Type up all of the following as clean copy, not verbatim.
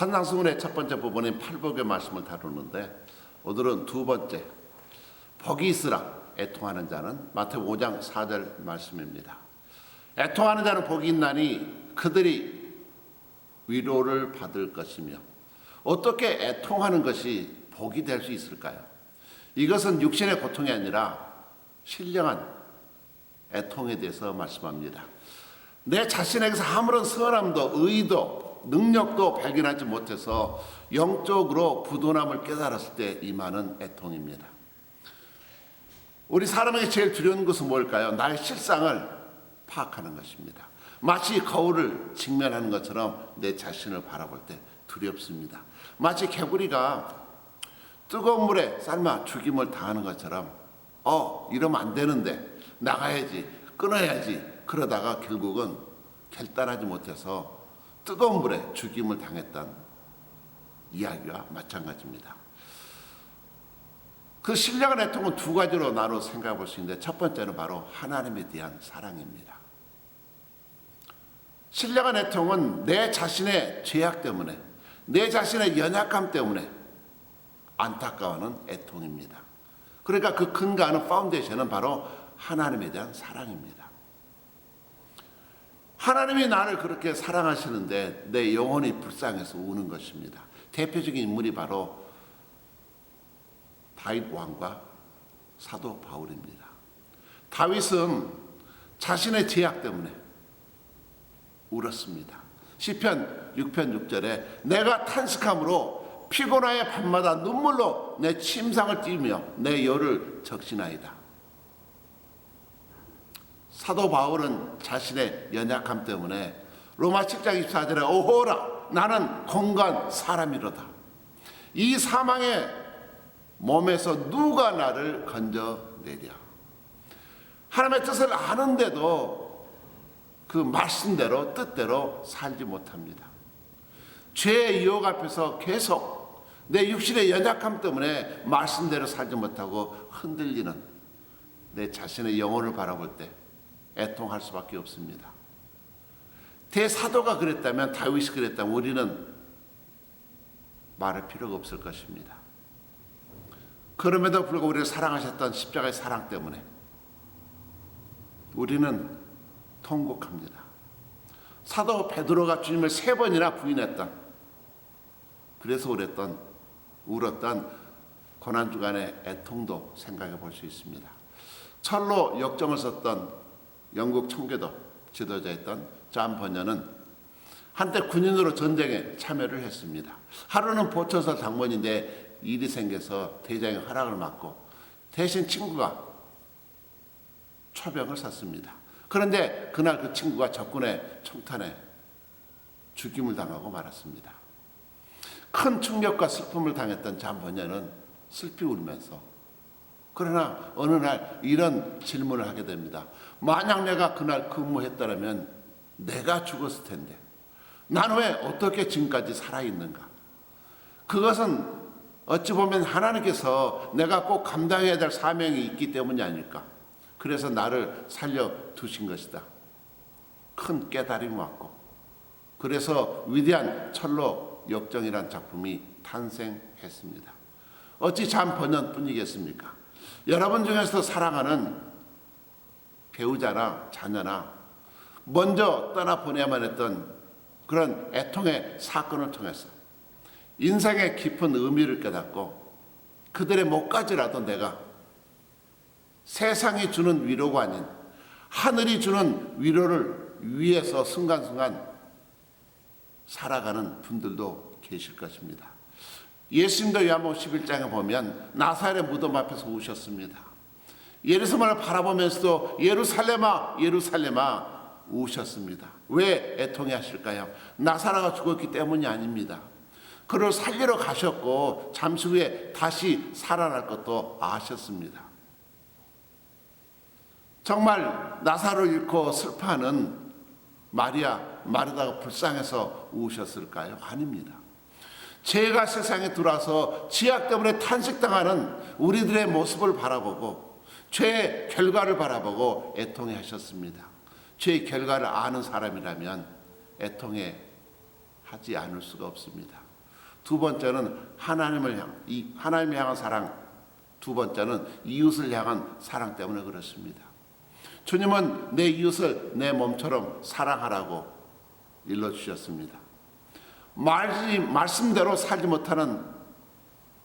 산상수훈의 첫 번째 부분인 팔복의 말씀을 다루는데 오늘은 두 번째 복이 있으라 애통하는 자는 마태복음 5장 4절 말씀입니다. 애통하는 자는 복이 있나니 그들이 위로를 받을 것이며 어떻게 애통하는 것이 복이 될 수 있을까요? 이것은 육신의 고통이 아니라 신령한 애통에 대해서 말씀합니다. 내 자신에게서 아무런 선함도 의도 능력도 발견하지 못해서 영적으로 부도남을 깨달았을 때 임하는 애통입니다. 우리 사람에게 제일 두려운 것은 뭘까요? 나의 실상을 파악하는 것입니다. 마치 거울을 직면하는 것처럼 내 자신을 바라볼 때 두렵습니다. 마치 개구리가 뜨거운 물에 삶아 죽임을 당하는 것처럼 이러면 안 되는데 나가야지 끊어야지 그러다가 결국은 결단하지 못해서 뜨거운 물에 죽임을 당했던 이야기와 마찬가지입니다. 그 신령한 애통은 두 가지로 나눠 생각해 볼 수 있는데 첫 번째는 바로 하나님에 대한 사랑입니다. 신령한 애통은 내 자신의 죄악 때문에 내 자신의 연약함 때문에 안타까워하는 애통입니다. 그러니까 그 근간은 파운데이션은 바로 하나님에 대한 사랑입니다. 하나님이 나를 그렇게 사랑하시는데 내 영혼이 불쌍해서 우는 것입니다. 대표적인 인물이 바로 다윗 왕과 사도 바울입니다. 다윗은 자신의 죄악 때문에 울었습니다. 시편 6편 6절에 내가 탄식함으로 피곤하여 밤마다 눈물로 내 침상을 띠며 내 열을 적시나이다. 사도 바울은 자신의 연약함 때문에 로마 7장 24절에 오호라 나는 공간 사람이로다. 이 사망의 몸에서 누가 나를 건져내랴. 하나님의 뜻을 아는데도 그 말씀대로 뜻대로 살지 못합니다. 죄의 유혹 앞에서 계속 내 육신의 연약함 때문에 말씀대로 살지 못하고 흔들리는 내 자신의 영혼을 바라볼 때 애통할 수밖에 없습니다. 대사도가 그랬다면 다윗이 그랬다면 우리는 말할 필요가 없을 것입니다. 그럼에도 불구하고 우리를 사랑하셨던 십자가의 사랑 때문에 우리는 통곡합니다. 사도 베드로가 주님을 3번이나 부인했던 그래서 울었던 고난주간의 애통도 생각해 볼 수 있습니다. 철로 역정을 썼던 영국 청교도 지도자였던 존 버녀는 한때 군인으로 전쟁에 참여를 했습니다. 하루는 보초서 당번인데 일이 생겨서 대장의 허락을 받고 대신 친구가 초병을 샀습니다. 그런데 그날 그 친구가 적군의 총탄에 죽임을 당하고 말았습니다. 큰 충격과 슬픔을 당했던 존 버녀는 슬피 울면서 그러나 어느 날 이런 질문을 하게 됩니다. 만약 내가 그날 근무했더라면 내가 죽었을 텐데 나는 왜 어떻게 지금까지 살아있는가? 그것은 어찌 보면 하나님께서 내가 꼭 감당해야 될 사명이 있기 때문이 아닐까? 그래서 나를 살려두신 것이다. 큰 깨달음이 왔고 그래서 위대한 철로 역정이라는 작품이 탄생했습니다. 어찌 존 버녀뿐이겠습니까? 여러분 중에서 사랑하는 배우자나 자녀나 먼저 떠나보내야만 했던 그런 애통의 사건을 통해서 인생의 깊은 의미를 깨닫고 그들의 목까지라도 내가 세상이 주는 위로가 아닌 하늘이 주는 위로를 위해서 순간순간 살아가는 분들도 계실 것입니다. 예수님도 요한복음 11장에 보면 나사렛의 무덤 앞에서 우셨습니다. 예루살렘을 바라보면서도 예루살렘아 예루살렘아 우셨습니다. 왜 애통해 하실까요? 나사로가 죽었기 때문이 아닙니다. 그를 살리러 가셨고 잠시 후에 다시 살아날 것도 아셨습니다. 정말 나사로를 잃고 슬퍼하는 마르다가 불쌍해서 우셨을까요? 아닙니다. 죄가 세상에 들어와서 죄악 때문에 탄식당하는 우리들의 모습을 바라보고 죄의 결과를 바라보고 애통해 하셨습니다. 죄의 결과를 아는 사람이라면 애통해 하지 않을 수가 없습니다. 두 번째는 하나님을 향한 사랑, 두 번째는 이웃을 향한 사랑 때문에 그렇습니다. 주님은 내 이웃을 내 몸처럼 사랑하라고 일러주셨습니다. 말씀대로 살지 못하는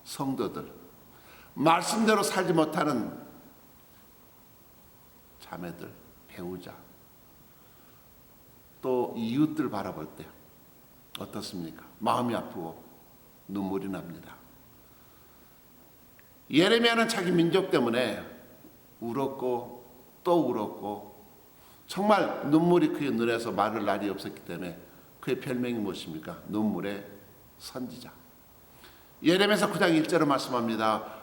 성도들, 말씀대로 살지 못하는 자매들, 배우자, 또 이웃들 바라볼 때 어떻습니까? 마음이 아프고 눈물이 납니다. 예레미야는 자기 민족 때문에 울었고 또 울었고 정말 눈물이 그의 눈에서 마를 날이 없었기 때문에 그의 별명이 무엇입니까? 눈물의 선지자. 예레미야서 9장 1절로 말씀합니다.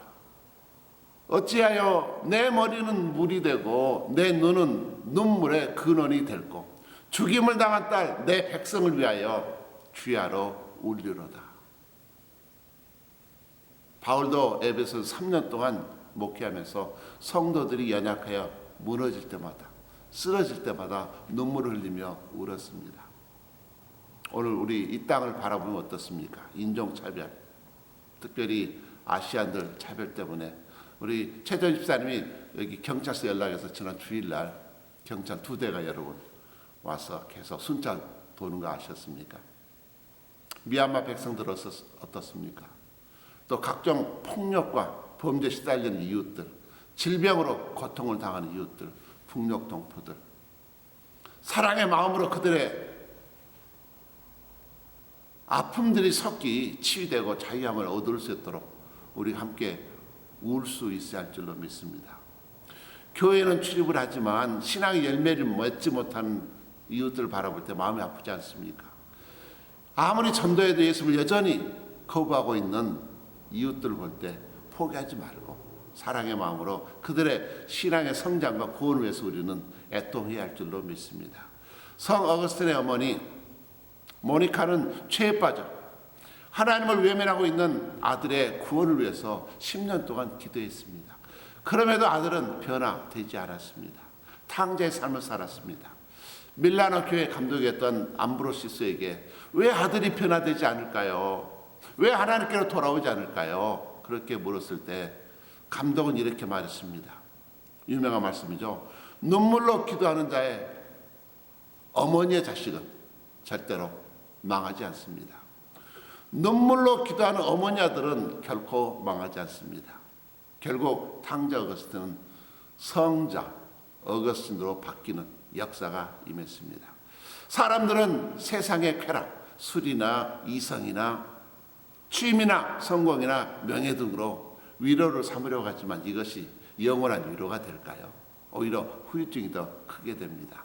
어찌하여 내 머리는 물이 되고 내 눈은 눈물의 근원이 될고 죽임을 당한 딸 내 백성을 위하여 주야로 울리로다. 바울도 에베소 3년 동안 목회하면서 성도들이 연약하여 무너질 때마다 쓰러질 때마다 눈물을 흘리며 울었습니다. 오늘 우리 이 땅을 바라보면 어떻습니까? 인종차별, 특별히 아시안들 차별 때문에 우리 최전 집사님이 여기 경찰서 연락해서 지난 주일날 경찰 2대가 여러분 와서 계속 순찰 도는 거 아셨습니까? 미얀마 백성들 어떻습니까? 또 각종 폭력과 범죄에 시달리는 이웃들, 질병으로 고통을 당하는 이웃들, 북녘 동포들, 사랑의 마음으로 그들의 아픔들이 섞이 치유되고 자유함을 얻을 수 있도록 우리 함께 울 수 있어야 할 줄로 믿습니다. 교회는 출입을 하지만 신앙의 열매를 맺지 못하는 이웃들을 바라볼 때 마음이 아프지 않습니까? 아무리 전도해도 예수를 여전히 거부하고 있는 이웃들을 볼 때 포기하지 말고 사랑의 마음으로 그들의 신앙의 성장과 구원을 위해서 우리는 애통해야 할 줄로 믿습니다. 성 어거스틴의 어머니 모니카는 죄에 빠져 하나님을 외면하고 있는 아들의 구원을 위해서 10년 동안 기도했습니다. 그럼에도 아들은 변화되지 않았습니다. 탕자의 삶을 살았습니다. 밀라노 교회 감독이었던 암브로시스에게 왜 아들이 변화되지 않을까요? 왜 하나님께로 돌아오지 않을까요? 그렇게 물었을 때 감독은 이렇게 말했습니다. 유명한 말씀이죠. 눈물로 기도하는 자의 어머니의 자식은 절대로 망하지 않습니다. 눈물로 기도하는 어머니 아들은 결코 망하지 않습니다. 결국 탕자 어거스틴은 성자 어거스틴으로 바뀌는 역사가 임했습니다. 사람들은 세상의 쾌락, 술이나 이성이나 취미나 성공이나 명예 등으로 위로를 삼으려고 하지만 이것이 영원한 위로가 될까요? 오히려 후유증이 더 크게 됩니다.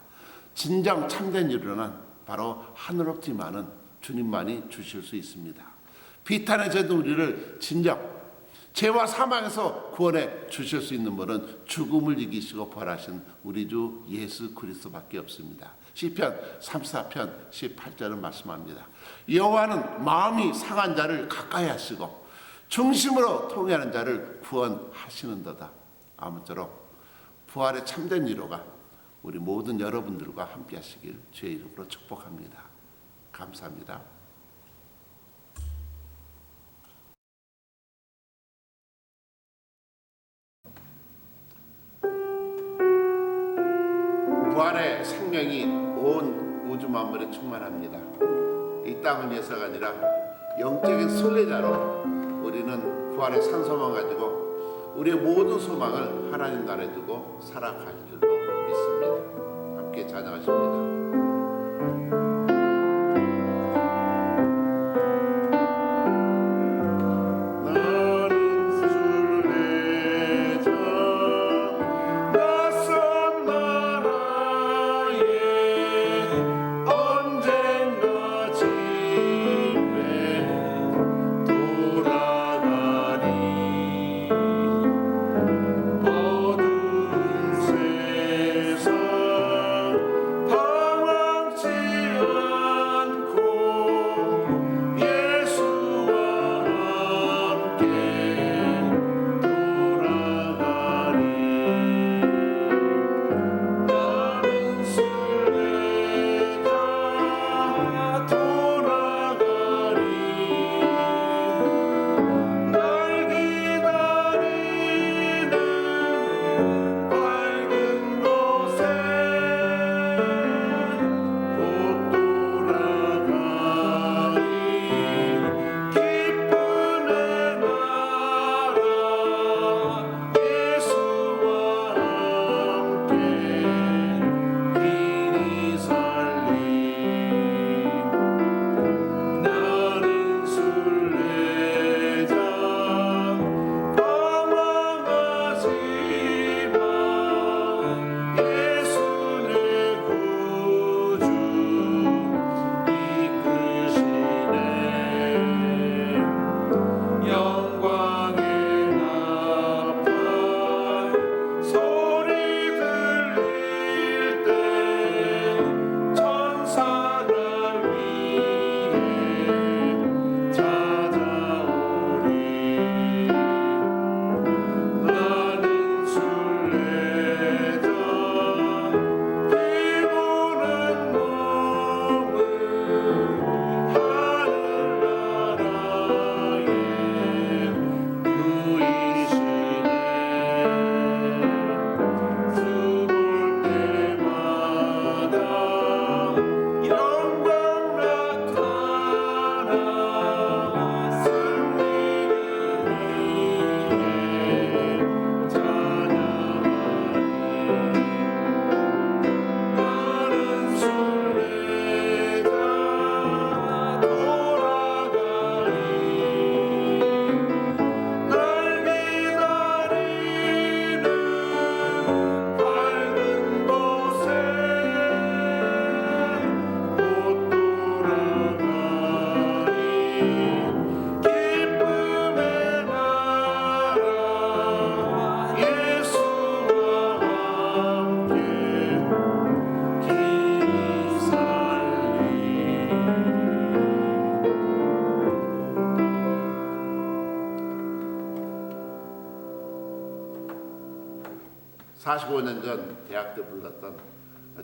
진정 참된 위로는 바로 하늘 높지만은 주님만이 주실 수 있습니다. 비탄해져도 우리를 진정 죄와 사망에서 구원해 주실 수 있는 분은 죽음을 이기시고 부활하신 우리 주 예수 그리스도밖에 없습니다. 시편 34편 18절은 말씀합니다. 여호와는 마음이 상한 자를 가까이 하시고 중심으로 통회하는 자를 구원하시는도다. 아무쪼록 부활의 참된 위로가 우리 모든 여러분들과 함께 하시길 주의 이름으로 축복합니다. 감사합니다. 부활의 생명이 온 우주 만물에 충만합니다. 이 땅을 위해서가 아니라 영적인 순례자로 우리는 부활의 산소망 가지고 우리의 모든 소망을 하나님 나라에 두고 살아갈 줄로 믿습니다. 함께 찬양하십니다. 세상 45년 전 대학 때 불렀던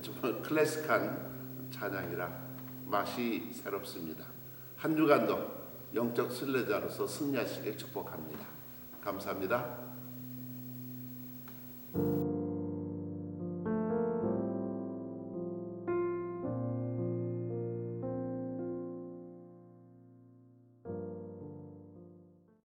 정말 클래식한 찬양이라 맛이 새롭습니다. 한 주간도 영적 순례자로서 승리하시길 축복합니다. 감사합니다.